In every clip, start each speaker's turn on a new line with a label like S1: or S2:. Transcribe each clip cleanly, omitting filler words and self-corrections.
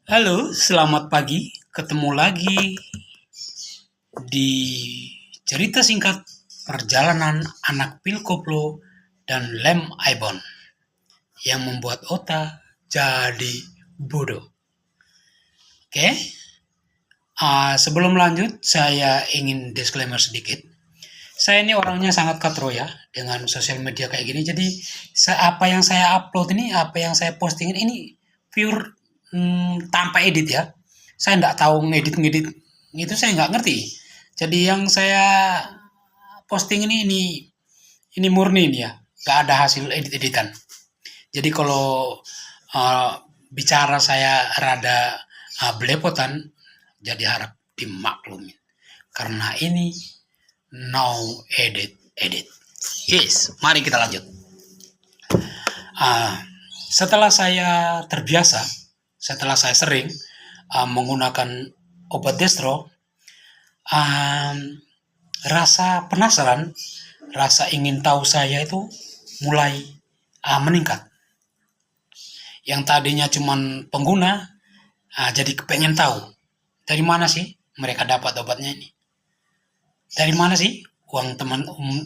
S1: Halo, selamat pagi. Ketemu lagi di cerita singkat perjalanan anak Pil Koplo dan Lem Aibon yang membuat Ota jadi bodoh. Oke, sebelum lanjut saya ingin disclaimer sedikit. Saya ini orangnya sangat katro ya dengan sosial media kayak gini. Jadi apa yang saya upload ini, apa yang saya postingin ini pure tanpa edit ya. Saya nggak tahu ngedit-ngedit itu, saya nggak ngerti. Jadi yang saya posting ini murni ini ya, nggak ada hasil edit-editan. Jadi kalau uh, bicara saya rada belepotan, jadi harap dimaklumin. Karena ini no edit. Yes, mari kita lanjut. Uh, Setelah saya terbiasa, setelah saya sering menggunakan obat destro, um, rasa penasaran, rasa ingin tahu saya itu mulai meningkat. Yang tadinya cuman pengguna, jadi kepengen tahu dari mana sih mereka dapat obatnya ini. Dari mana sih uang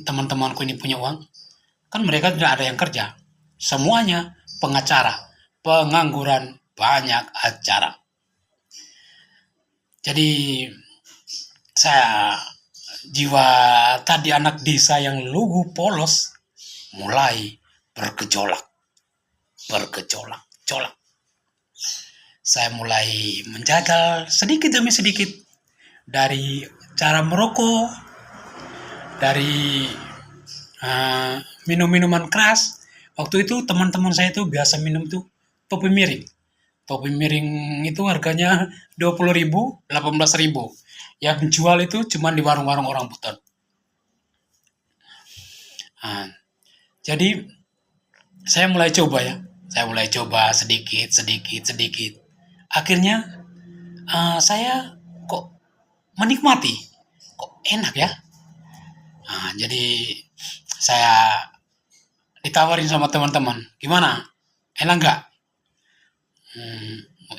S1: teman-temanku ini punya uang? Kan mereka tidak ada yang kerja. Semuanya pengacara, pengangguran, banyak acara. Jadi saya jiwa tadi anak desa yang lugu polos mulai bergejolak. Saya mulai menjagal sedikit demi sedikit dari cara merokok, dari minum-minuman keras. Waktu itu teman-teman saya tuh biasa minum tuh topi miring. Topi miring itu harganya 20.000, 18.000. Yang jual itu cuma di warung-warung orang Buton. Nah, jadi saya mulai coba ya. Saya mulai coba sedikit. Akhirnya saya kok menikmati, kok enak ya. Jadi saya ditawarin sama teman-teman, gimana? Enak nggak?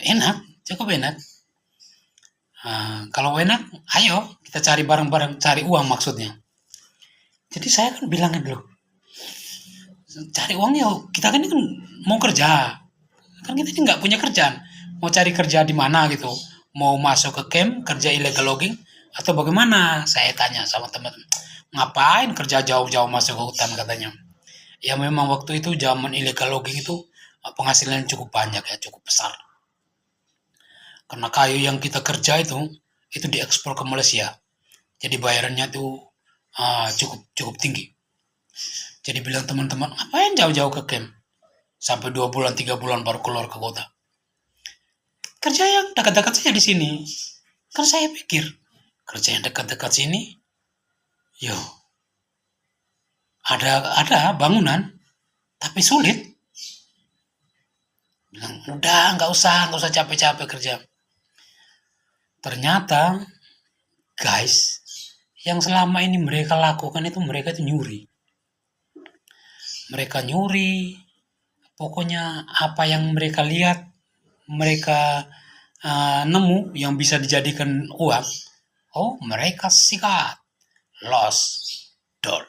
S1: Enak, cukup enak. Kalau enak, ayo kita cari bareng-bareng, cari uang maksudnya. Jadi saya kan bilangnya dulu, cari uang yuk. Kita kan ini kan mau kerja, kan kita ini nggak punya kerjaan. Mau cari kerja di mana gitu? Mau masuk ke camp kerja illegal logging atau bagaimana? Saya tanya sama teman-teman. Ngapain kerja jauh-jauh masuk ke hutan katanya. Ya memang waktu itu zaman illegal logging itu penghasilan cukup banyak ya, cukup besar. Karena kayu yang kita kerja itu diekspor ke Malaysia. Jadi bayarannya tuh cukup tinggi. Jadi bilang teman-teman, ngapain jauh-jauh ke camp? Sampai 2 bulan, 3 bulan baru keluar ke kota. Kerja yang dekat-dekat saja di sini. Kan saya pikir, kerja yang dekat-dekat sini, yo, ada bangunan, tapi sulit. Bilang, udah nggak usah capek-capek kerja. Ternyata, guys, yang selama ini mereka lakukan itu mereka itu nyuri. Mereka nyuri, pokoknya apa yang mereka lihat, mereka nemu yang bisa dijadikan uang, oh mereka sikat, lost door.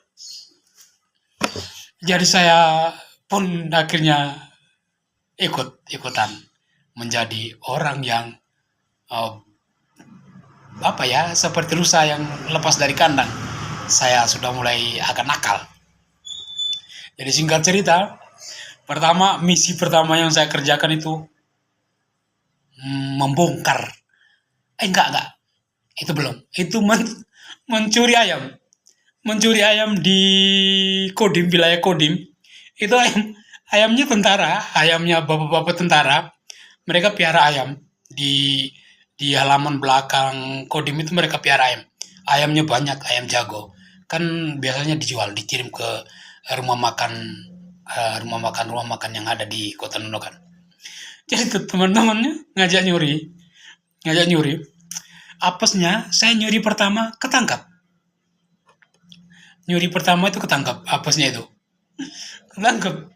S1: Jadi saya pun akhirnya ikutan menjadi orang yang seperti rusa yang lepas dari kandang. Saya sudah mulai agak nakal. Jadi singkat cerita, misi pertama yang saya kerjakan itu membongkar. Enggak. Itu belum. Itu mencuri ayam. Mencuri ayam di Kodim, wilayah Kodim. Itu ayamnya tentara, ayamnya bapak-bapak tentara. Mereka piara ayam di halaman belakang Kodim itu, mereka piara ayam. Ayamnya banyak, ayam jago. Kan biasanya dijual, dikirim ke rumah makan yang ada di Kota Nunukan. Jadi teman-temannya ngajak nyuri. Apesnya saya nyuri pertama ketangkap. Apesnya itu ketangkap.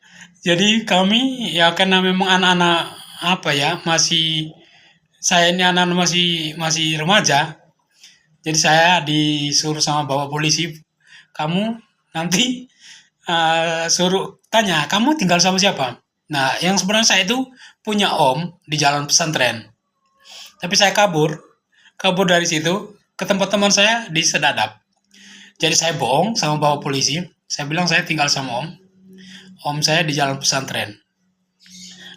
S1: Jadi kami ya karena memang anak-anak masih saya ini anak masih masih remaja, jadi saya disuruh sama bapak polisi, kamu nanti suruh tanya, kamu tinggal sama siapa? Nah, yang sebenarnya saya itu punya om di jalan pesantren, tapi saya kabur dari situ ke tempat teman saya di Sedadap. Jadi saya bohong sama bapak polisi, saya bilang saya tinggal sama om saya di jalan pesantren.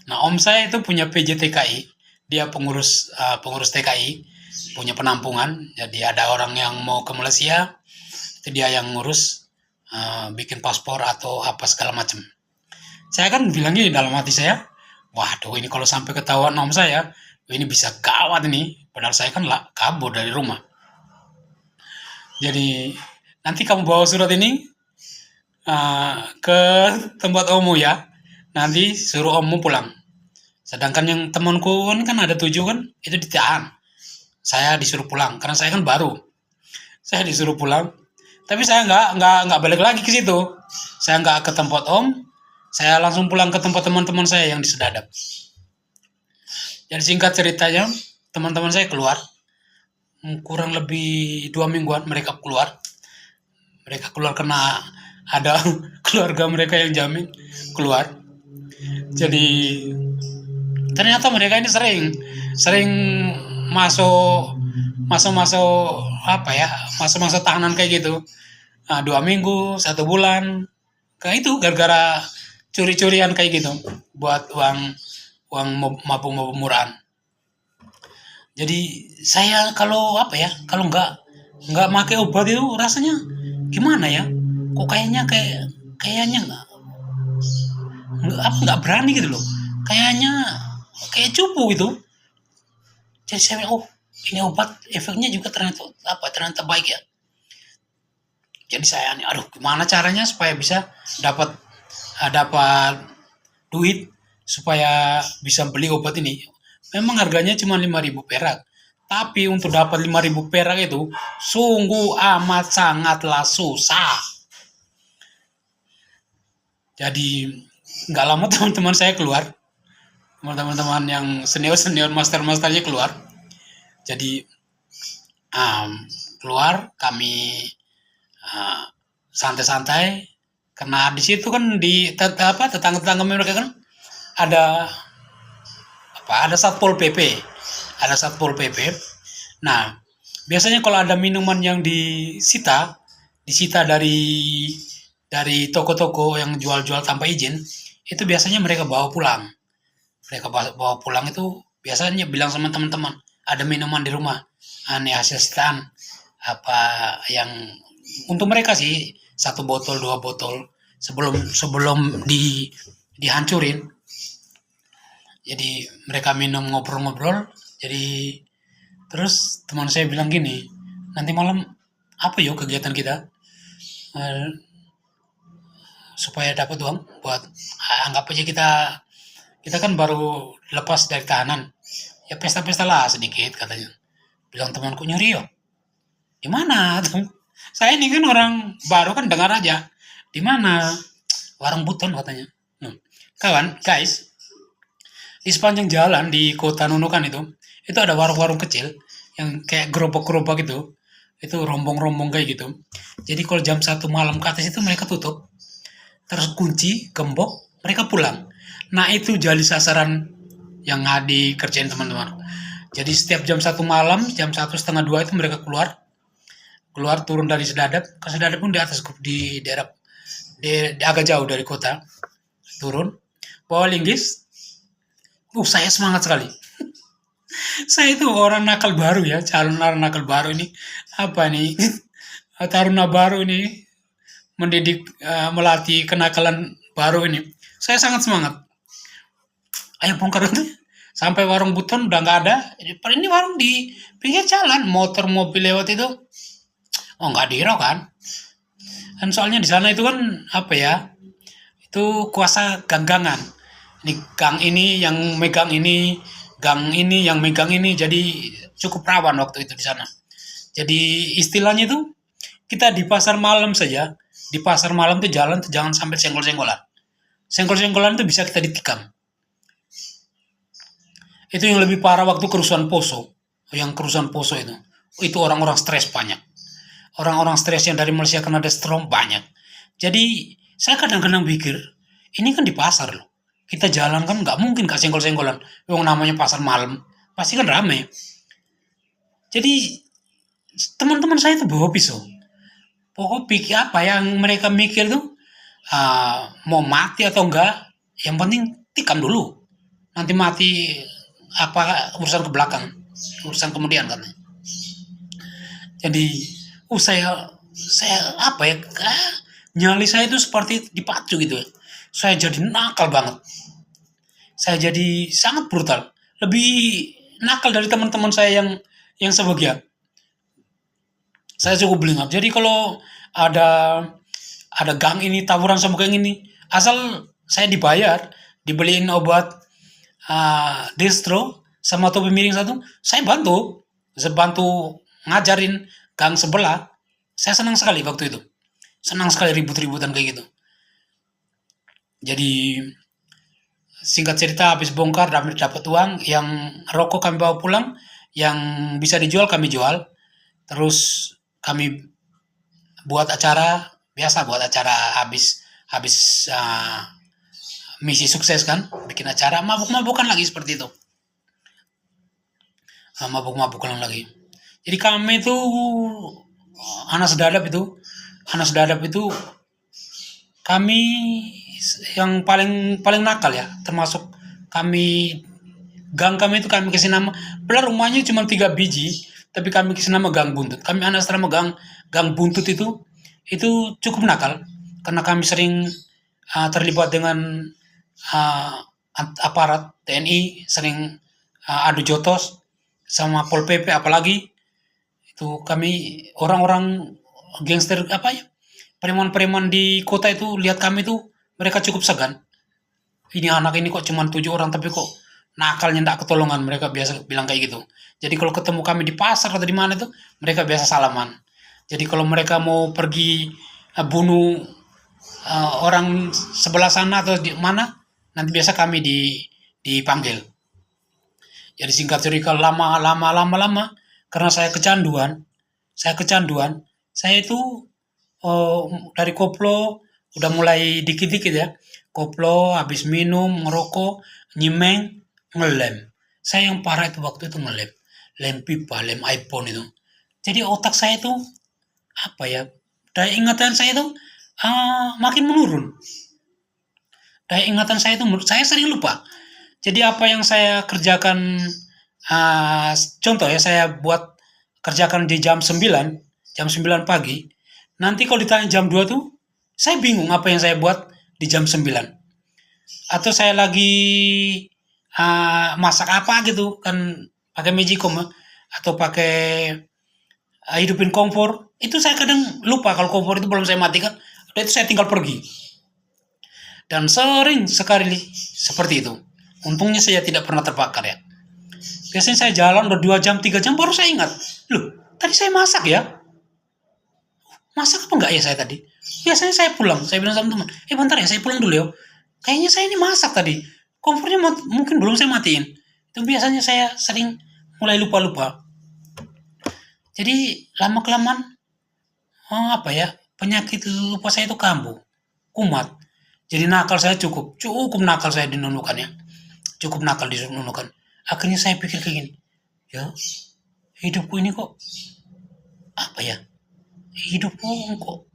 S1: Nah, om saya itu punya PJTKI, dia pengurus TKI, punya penampungan. Jadi ada orang yang mau ke Malaysia, itu dia yang ngurus bikin paspor atau apa segala macam. Saya kan bilang gini dalam hati saya, waduh ini kalau sampai ketahuan om saya, ini bisa gawat ini. Padahal saya kan lah kabur dari rumah. Jadi nanti kamu bawa surat ini ke tempat ommu ya. Nanti suruh ommu pulang. Sedangkan yang temanku kan ada 7 kan, itu ditahan. Saya disuruh pulang karena saya kan baru. Saya disuruh pulang, tapi saya nggak balik lagi ke situ. Saya nggak ke tempat om, saya langsung pulang ke tempat teman-teman saya yang di Sedadap. Jadi singkat ceritanya, teman-teman saya keluar, kurang lebih 2 mingguan mereka keluar. Mereka keluar karena ada keluarga mereka yang jamin keluar. Jadi ternyata mereka ini sering masuk apa ya, masuk tahanan kayak gitu. Nah, 2 minggu, 1 bulan, kayak itu gara-gara curi-curian kayak gitu, buat uang mabuk murahan. Jadi saya kalau apa ya, kalau nggak pakai obat itu rasanya gimana ya? Kok kayaknya nggak berani gitu loh. Kayaknya kayak cupu gitu. Jadi saya bilang, oh ini obat efeknya juga ternyata baik ya. Jadi saya nih, aduh gimana caranya supaya bisa dapat duit supaya bisa beli obat ini. Memang harganya cuma 5.000 perak. Tapi untuk dapat 5.000 perak itu sungguh amat sangatlah susah. Jadi nggak lama teman-teman saya keluar. Teman-teman yang senior master-masternya keluar. Jadi keluar kami santai-santai karena di situ kan di tetangga-tetangga mereka kan ada satpol pp. Nah, biasanya kalau ada minuman yang disita dari toko-toko yang jual-jual tanpa izin, itu biasanya mereka bawa pulang. Mereka bawa pulang itu biasanya bilang sama teman-teman, ada minuman di rumah, ini hasil sitaan, apa yang untuk mereka sih 1 botol 2 botol sebelum dihancurin. Jadi mereka minum ngobrol-ngobrol. Jadi terus teman saya bilang gini, nanti malam apa yuk kegiatan kita supaya dapat uang buat anggap aja kita kan baru lepas dari tahanan, ya pesta-pesta lah sedikit katanya. Bilang temanku, nyuri yo. Di mana? Saya ini kan orang baru kan dengar aja. Di mana? Warung Buton katanya. Kawan, guys, di sepanjang jalan di kota Nunukan itu ada warung-warung kecil yang kayak gerobak-gerobak gitu. Itu rombong-rombong kayak gitu. Jadi kalau jam 1 malam ke atas itu mereka tutup. Terus kunci, gembok, mereka pulang. Nah itu jadi sasaran yang dikerjain teman-teman. Jadi setiap jam 1 malam, jam 1:30 itu mereka keluar turun dari Sedadap. Ke Sedadap pun di atas di daerah agak jauh dari kota. Turun, bawa linggis. Saya semangat sekali. Saya itu orang nakal baru ya, calon orang nakal baru ini. Apa nih? Taruna baru ini mendidik, melatih kenakalan baru ini. Saya sangat semangat. Ayo bongkar itu. Sampai warung Buton udah nggak ada. Ini warung di pinggir jalan, motor mobil lewat itu. Oh nggak dihirau kan? Dan soalnya di sana itu kan apa ya? Itu kuasa ganggangan. Ini gang ini yang megang ini, gang ini yang megang ini. Jadi cukup rawan waktu itu di sana. Jadi istilahnya itu kita di pasar malam saja. Di pasar malam tuh jalan tuh jangan sampai senggol-senggolan. Senggol-senggolan itu bisa kita ditikam. Itu yang lebih parah waktu kerusuhan Poso. Yang kerusuhan Poso itu orang-orang stres banyak. Orang-orang stres yang dari Malaysia kena destrong banyak. Jadi saya kadang-kadang pikir, ini kan di pasar loh. Kita jalan kan nggak mungkin gak senggol-senggolan. Yang namanya pasar malam, pasti kan rame. Jadi teman-teman saya itu bawa pisau. Pokok pikir apa yang mereka mikir tuh, mau mati atau enggak, yang penting tikam dulu. Nanti mati apa urusan ke belakang, urusan kemudian kan. Jadi, saya apa ya, nyali saya itu seperti dipacu gitu ya. Saya jadi nakal banget. Saya jadi sangat brutal. Lebih nakal dari teman-teman saya yang sebagian. Saya cukup beringat. Jadi kalau ada gang ini tawuran sama gang ini, asal saya dibayar, dibeliin obat distro sama topi miring satu, saya bantu ngajarin gang sebelah. Saya senang sekali waktu itu, senang sekali ribut-ributan kayak gitu. Jadi singkat cerita habis bongkar dapat uang, yang rokok kami bawa pulang, yang bisa dijual kami jual, terus kami buat acara habis habis misi sukses kan, bikin acara mabuk-mabukan lagi seperti itu. Mabuk-mabukan lagi. Jadi kami itu anak sedadap itu kami yang paling paling nakal ya, termasuk kami gang kami itu kami kasih nama, padahal rumahnya cuma 3 biji, tapi kami kasih nama gang buntut. Kami anak asrama gang buntut itu cukup nakal karena kami sering terlibat dengan aparat TNI, sering adu jotos sama Pol PP, apalagi itu kami orang-orang gangster apa ya, preman-preman di kota itu lihat kami tuh mereka cukup segan. Ini anak ini kok cuma 7 orang tapi kok nakalnya ndak ketolongan, mereka biasa bilang kayak gitu. Jadi kalau ketemu kami di pasar atau di mana tuh mereka biasa salaman. Jadi kalau mereka mau pergi bunuh orang sebelah sana atau di mana, nanti biasa kami dipanggil. Jadi singkat cerita lama karena saya kecanduan, saya itu dari koplo udah mulai dikit-dikit ya. Koplo, habis minum, ngerokok, nyimeng, ngelem. Saya yang parah itu waktu itu ngelem. Lem pipa, lem iPhone itu. Jadi otak saya itu apa ya? Daya ingatan saya itu makin menurun. Daya ingatan saya itu saya sering lupa. Jadi apa yang saya kerjakan, contoh ya, saya buat kerjakan di jam 9 pagi, nanti kalau ditanya jam 2 tuh, saya bingung apa yang saya buat di jam 9. Atau saya lagi masak apa gitu, kan pakai magicom atau pakai hidupin kompor, itu saya kadang lupa kalau kompor itu belum saya matikan, udah itu saya tinggal pergi. Dan sering sekali seperti itu. Untungnya saya tidak pernah terbakar ya. Biasanya saya jalan udah 2 jam, 3 jam baru saya ingat. Loh, tadi saya masak ya? Masak apa enggak ya saya tadi? Biasanya saya pulang, saya bilang sama teman, bentar ya, saya pulang dulu ya. Kayaknya saya ini masak tadi. Kompornya mungkin belum saya matiin. Itu biasanya saya sering mulai lupa-lupa. Jadi lama-kelamaan, apa ya, penyakit lupa saya itu kambuh, kumat. Jadi nakal saya cukup nakal saya dinunukan ya. Cukup nakal dinunukan. Akhirnya saya pikir kayak gini, ya hidupku ini kok apa ya, hidupku kok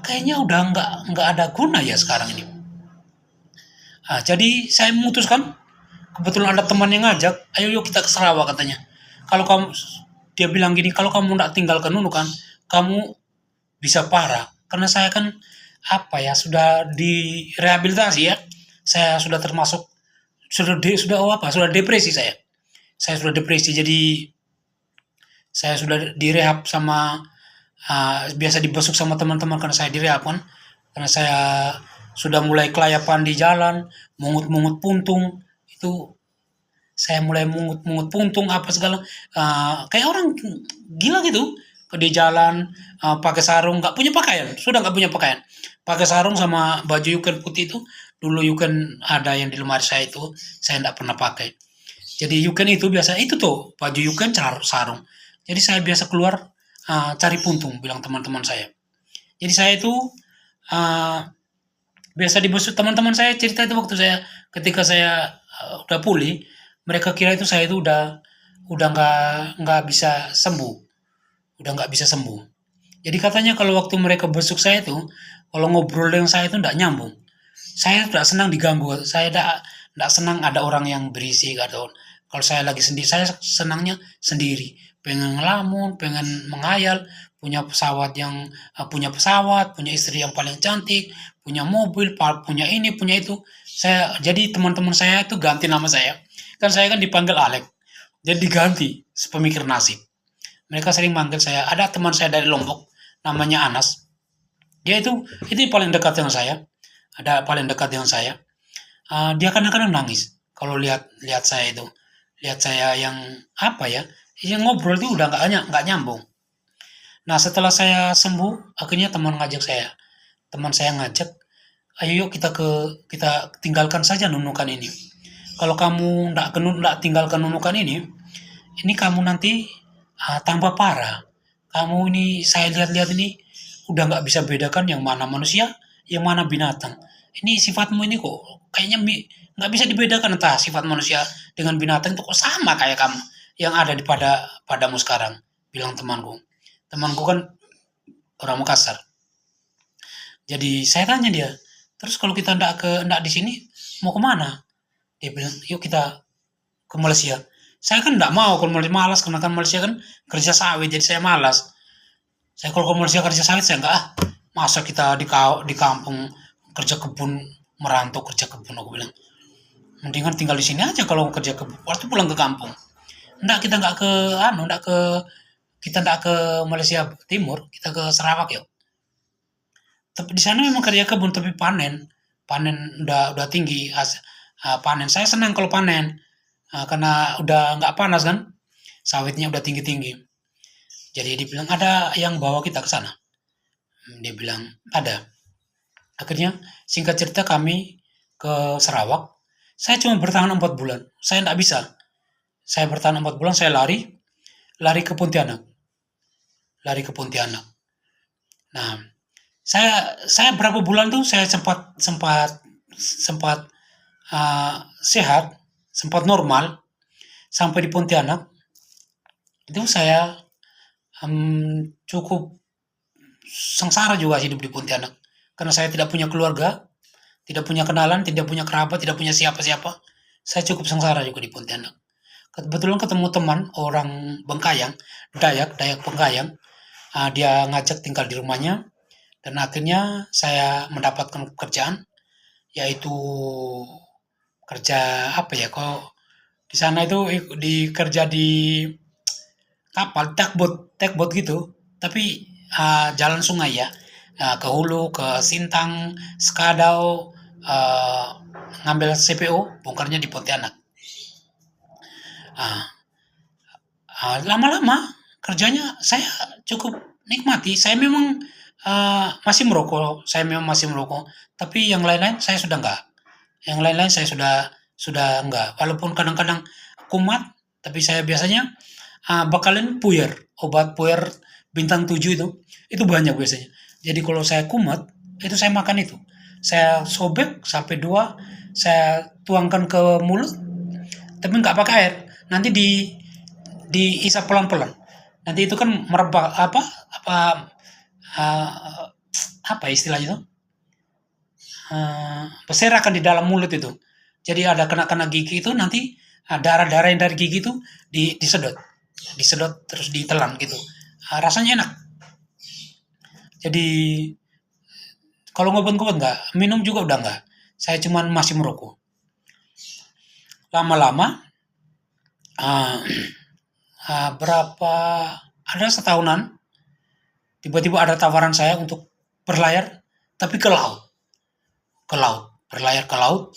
S1: kayaknya udah nggak ada guna ya sekarang ini. Jadi saya memutuskan, kebetulan ada teman yang ngajak, ayo yuk kita ke Sarawak katanya. Kalau kamu, dia bilang gini, kalau kamu nggak tinggal ke Nunukan, kamu bisa parah. Karena saya kan apa ya, sudah direhabilitasi ya. Saya sudah termasuk sudah depresi saya. Saya sudah depresi, jadi saya sudah direhab sama biasa dibesuk sama teman-teman karena saya direhab kan. Karena saya sudah mulai kelayapan di jalan, mungut-mungut puntung, itu saya mulai mungut-mungut puntung apa segala, kayak orang gila gitu di jalan, pakai sarung, nggak punya pakaian, sudah nggak punya pakaian, pakai sarung sama baju yuken putih itu. Dulu yuken ada yang di lemari saya itu, saya nggak pernah pakai. Jadi weekend itu biasa itu tuh baju weekend sarung. Jadi saya biasa keluar cari puntung, bilang teman-teman saya. Jadi saya itu uh, biasa dibesuk teman-teman saya cerita itu waktu saya ketika saya udah pulih, mereka kira itu saya itu udah nggak bisa sembuh, udah nggak bisa sembuh. Jadi katanya kalau waktu mereka besuk saya itu, kalau ngobrol dengan saya itu nggak nyambung. Saya tidak senang diganggu, saya tidak senang ada orang yang berisik atau kalau saya lagi sendiri, saya senangnya sendiri. Pengen ngelamun, pengen menghayal, punya pesawat, punya istri yang paling cantik, punya mobil, punya ini, punya itu. Jadi teman-teman saya itu ganti nama saya. Kan saya kan dipanggil Alek, jadi diganti sepemikir nasib. Mereka sering manggil saya. Ada teman saya dari Lombok, namanya Anas. Dia itu paling dekat dengan saya. Ada paling dekat dengan saya. Dia kadang-kadang nangis kalau lihat lihat saya itu, lihat saya yang apa ya, yang ngobrol itu udah nggak nyambung. Nah setelah saya sembuh, akhirnya teman saya ngajak, ayo yuk kita tinggalkan saja nunukan ini. Kalau kamu nggak tinggalkan nunukan ini kamu nanti tambah parah. Kamu ini saya lihat-lihat ini udah nggak bisa bedakan yang mana manusia, yang mana binatang. Ini sifatmu ini kok kayaknya nggak bisa dibedakan entah sifat manusia dengan binatang itu kok sama kayak kamu yang ada padamu sekarang. Bilang temanku. Temanku kan orang Makassar. Jadi saya tanya dia, terus kalau kita ndak di sini mau kemana? Dia bilang, yuk kita ke Malaysia. Saya kan nggak mau kalau Malaysia malas karena kan Malaysia kan kerja sawit jadi saya malas. Saya kalau ke Malaysia kerja sawit saya nggak masa kita di kampung kerja kebun merantau kerja kebun aku bilang mendingan tinggal di sini aja kalau kerja kebun waktu pulang ke kampung. Kita nggak ke kita nggak ke Malaysia Timur kita ke Sarawak yuk. Tapi di sana memang kerja kebun tapi panen udah tinggi panen saya senang kalau panen. Karena udah nggak panas kan, sawitnya udah tinggi-tinggi. Jadi dibilang ada yang bawa kita ke sana. Dia bilang ada. Akhirnya singkat cerita kami ke Sarawak. Saya cuma bertahan 4 bulan. Saya nggak bisa. Saya bertahan 4 bulan, saya lari ke Pontianak. Lari ke Pontianak. Nah, saya berapa bulan tuh saya sempat sehat, sempat normal sampai di Pontianak. Itu saya cukup sengsara juga hidup di Pontianak. Karena saya tidak punya keluarga, tidak punya kenalan, tidak punya kerabat, tidak punya siapa-siapa. Saya cukup sengsara juga di Pontianak. Kebetulan ketemu teman orang Bengkayang, Dayak Bengkayang. Dia ngajak tinggal di rumahnya dan akhirnya saya mendapatkan pekerjaan yaitu kerja apa ya kok di sana itu kerja di kapal tugboat gitu tapi jalan sungai ya ke Hulu ke Sintang Skadau ngambil CPO bongkarnya di Pontianak. Ah, Lama-lama kerjanya saya cukup nikmati. Saya memang saya memang masih merokok, tapi yang lain-lain saya sudah enggak. Yang lain-lain saya sudah enggak. Walaupun kadang-kadang kumat, tapi saya biasanya bakalin puyer, obat puyer bintang 7 itu banyak biasanya. Jadi kalau saya kumat, itu saya makan itu. Saya sobek sampai 2, saya tuangkan ke mulut, tapi nggak pakai air. Nanti diisap pelan-pelan. Nanti itu kan merebak uh, apa istilahnya itu? Berserakan di dalam mulut itu. Jadi ada kena gigi itu nanti darah-darah yang dari gigi itu disedot terus ditelan gitu. Rasanya enak. Jadi kalau ngobat-ngobat enggak, minum juga udah enggak. Saya cuman masih merokok. Lama-lama uh, berapa ada setahunan tiba-tiba ada tawaran saya untuk berlayar tapi berlayar ke laut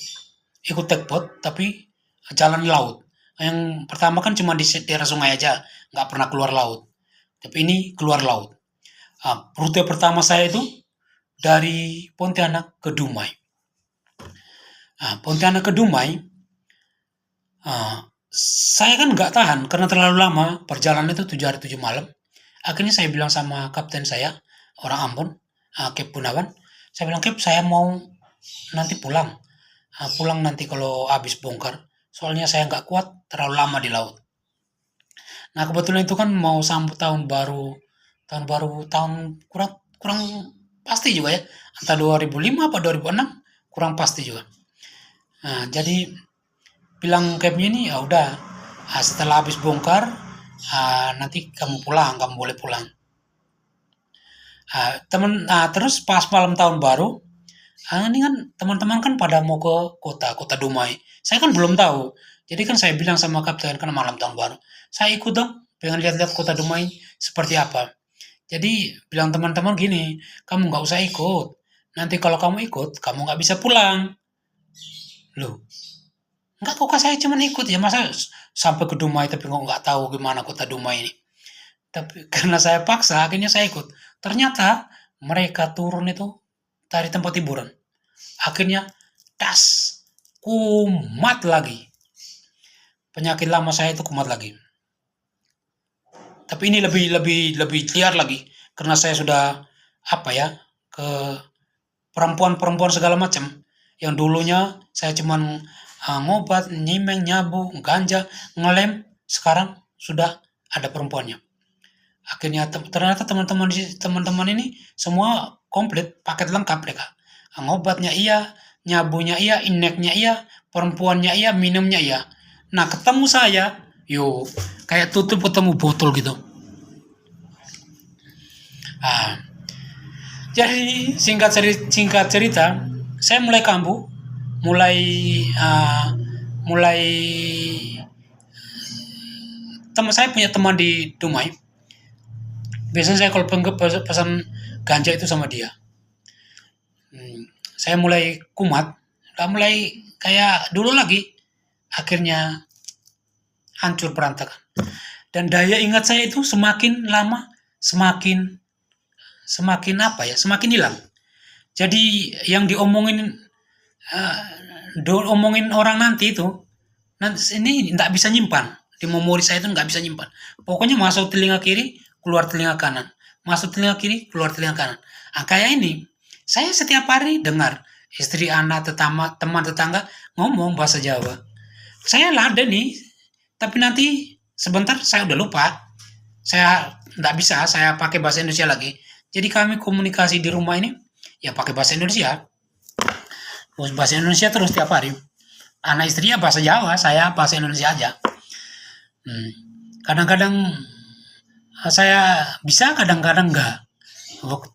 S1: ikut tugboat tapi jalan laut yang pertama kan cuma di daerah sungai aja nggak pernah keluar laut tapi ini keluar laut. Rute pertama saya itu dari Pontianak ke Dumai. Pontianak ke Dumai Saya kan nggak tahan karena terlalu lama, perjalanan itu 7 hari 7 malam. Akhirnya saya bilang sama kapten saya, orang Ambon, Kep Gunawan, saya bilang, "Kep, saya mau nanti pulang, pulang nanti kalau habis bongkar, soalnya saya nggak kuat terlalu lama di laut." Nah, kebetulan itu kan mau sambut tahun kurang kurang pasti juga ya, entah 2005 apa 2006, kurang pasti juga. Nah, jadi bilang Kepnya ini, "Ya udah, setelah habis bongkar, nanti kamu pulang, kamu boleh pulang." Terus pas malam tahun baru, ini kan teman-teman kan pada mau ke kota Dumai. Saya kan belum tahu. Jadi kan saya bilang sama kapten kan malam tahun baru, "Saya ikut dong, pengen lihat-lihat kota Dumai seperti apa." Jadi bilang teman-teman gini, "Kamu nggak usah ikut. Nanti kalau kamu ikut, kamu nggak bisa pulang." Loh, nggak kok, saya cuma ikut ya, masa sampai ke Dumai tapi kok nggak tahu gimana kota Dumai ini. Tapi karena saya paksa, akhirnya saya ikut. Ternyata mereka turun itu dari tempat hiburan. Akhirnya tas kumat lagi. Penyakit lama saya itu kumat lagi. Tapi ini lebih liar lagi karena saya sudah apa ya, ke perempuan-perempuan segala macam. Yang dulunya saya cuman ngobat, nyimeng, nyabu, ganja, ngelem, sekarang sudah ada perempuannya. Akhirnya ternyata teman-teman ini semua komplit, paket lengkap mereka. Ngobatnya iya, nyabunya iya, ineknya iya, perempuannya iya, minumnya iya. Nah, ketemu saya, yo kayak tutup ketemu botol gitu. Ah, jadi singkat cerita, saya mulai kambuh, mulai ah, mulai teman saya punya teman di Dumai. Biasanya saya kalau pesan ganja itu sama dia. Saya mulai kumat, udah mulai kayak dulu lagi. Akhirnya hancur berantakan. Dan daya ingat saya itu semakin lama semakin semakin apa ya? Semakin hilang. Jadi yang diomongin orang nanti itu, nanti ini nggak bisa nyimpan di memori saya itu, nggak bisa nyimpan. Pokoknya masuk telinga kiri, keluar telinga kanan, masuk telinga kiri, keluar telinga kanan. Kayak ini, saya setiap hari dengar istri, anak, teman tetangga ngomong bahasa Jawa. Saya ada nih, tapi nanti sebentar saya udah lupa. Saya nggak bisa, saya pakai bahasa Indonesia lagi. Jadi kami komunikasi di rumah ini ya pakai bahasa Indonesia. Bahasa Indonesia terus tiap hari. Anak istri ya bahasa Jawa, saya bahasa Indonesia aja. Kadang-kadang saya bisa, kadang-kadang enggak.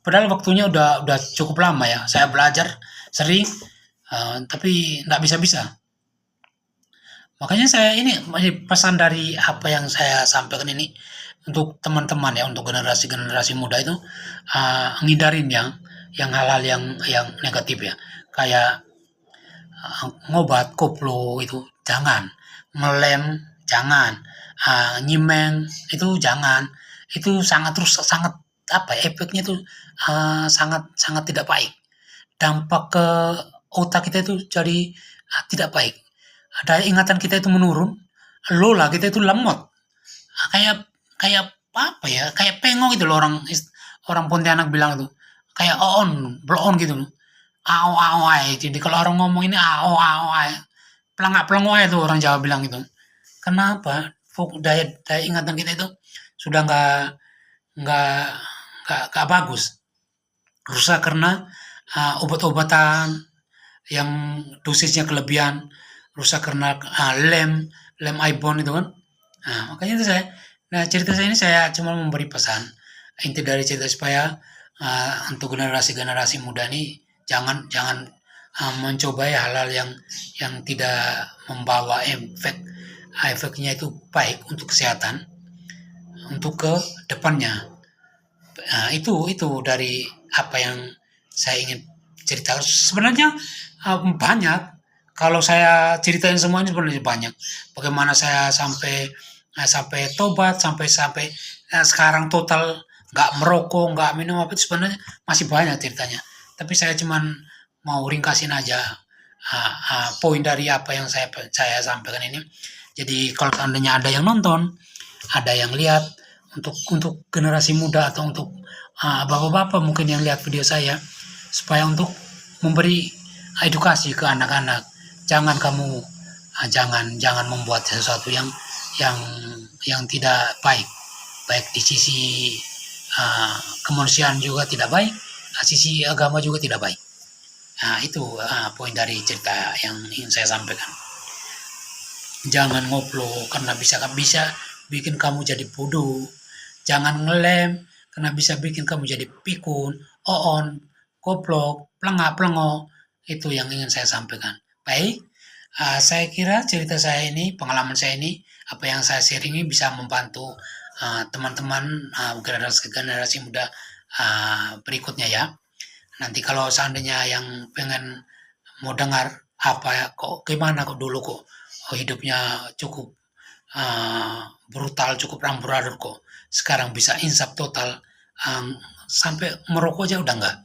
S1: Padahal waktunya udah cukup lama ya. Saya belajar sering, tapi nggak bisa-bisa. Makanya saya ini pesan dari apa yang saya sampaikan ini untuk teman-teman ya, untuk generasi muda itu, ngindarin yang hal-hal yang negatif ya. Kayak ngobat, koplo itu jangan, melem jangan, nyimeng itu jangan. Itu sangat apa ya, efeknya itu sangat sangat tidak baik. Dampak ke otak kita itu jadi tidak baik. Daya ingatan kita itu menurun, lola kita itu lemot. Kayak kayak apa ya? Kayak pengong gitu loh, orang Pontianak bilang itu. Kayak oon, bloon gitu loh. Ao ao ay. Jadi kalau orang ngomong ini ao ao ay. Pelangak pelongo itu orang Jawa bilang itu. Kenapa? Daya daya ingatan kita itu sudah nggak nggak bagus. Rusak karena obat-obatan yang dosisnya kelebihan, rusak karena lem ibon itu kan. Nah, makanya itu cerita saya ini saya cuma memberi pesan. Inti dari cerita supaya untuk generasi-generasi muda ini jangan jangan mencobai hal-hal yang tidak membawa efeknya itu baik untuk kesehatan, untuk ke depannya. Itu dari apa yang saya ingin cerita. Sebenarnya banyak. Kalau saya ceritain semua ini sebenarnya banyak. Bagaimana saya sampai tobat, sampai sekarang total nggak merokok, nggak minum apa, itu sebenarnya masih banyak ceritanya. Tapi saya cuman mau ringkasin aja poin dari apa yang saya sampaikan ini. Jadi kalau seandainya ada yang nonton, ada yang lihat, untuk generasi muda atau untuk bapak-bapak mungkin yang lihat video saya, supaya untuk memberi edukasi ke anak-anak. Jangan kamu jangan jangan membuat sesuatu yang yang tidak baik, baik di sisi kemanusiaan juga tidak baik, sisi agama juga tidak baik. Nah, itu poin dari cerita yang ingin saya sampaikan. Jangan ngoplo karena bisa bikin kamu jadi bodoh. Jangan ngelem karena bisa bikin kamu jadi pikun, oon, goblok, pelengak-pelengok. Itu yang ingin saya sampaikan. Baik, saya kira cerita saya ini, pengalaman saya ini, apa yang saya sharing ini bisa membantu teman-teman generasi muda berikutnya ya. Nanti kalau seandainya yang pengen mau dengar kok gimana kok dulu kok hidupnya cukup brutal, cukup amburadul kok sekarang bisa insaf total, sampai merokok aja udah enggak.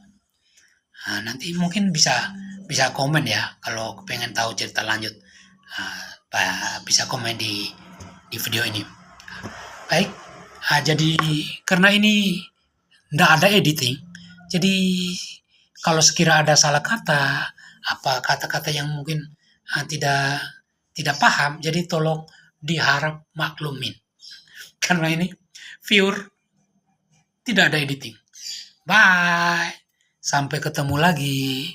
S1: Nanti mungkin bisa komen ya kalau pengen tahu cerita lanjut, bisa komen di video ini. Baik, jadi karena ini nggak ada editing, jadi kalau sekira ada salah kata, apa kata-kata yang mungkin tidak tidak paham, jadi tolong diharap maklumin. Karena ini pure, tidak ada editing. Bye. Sampai ketemu lagi.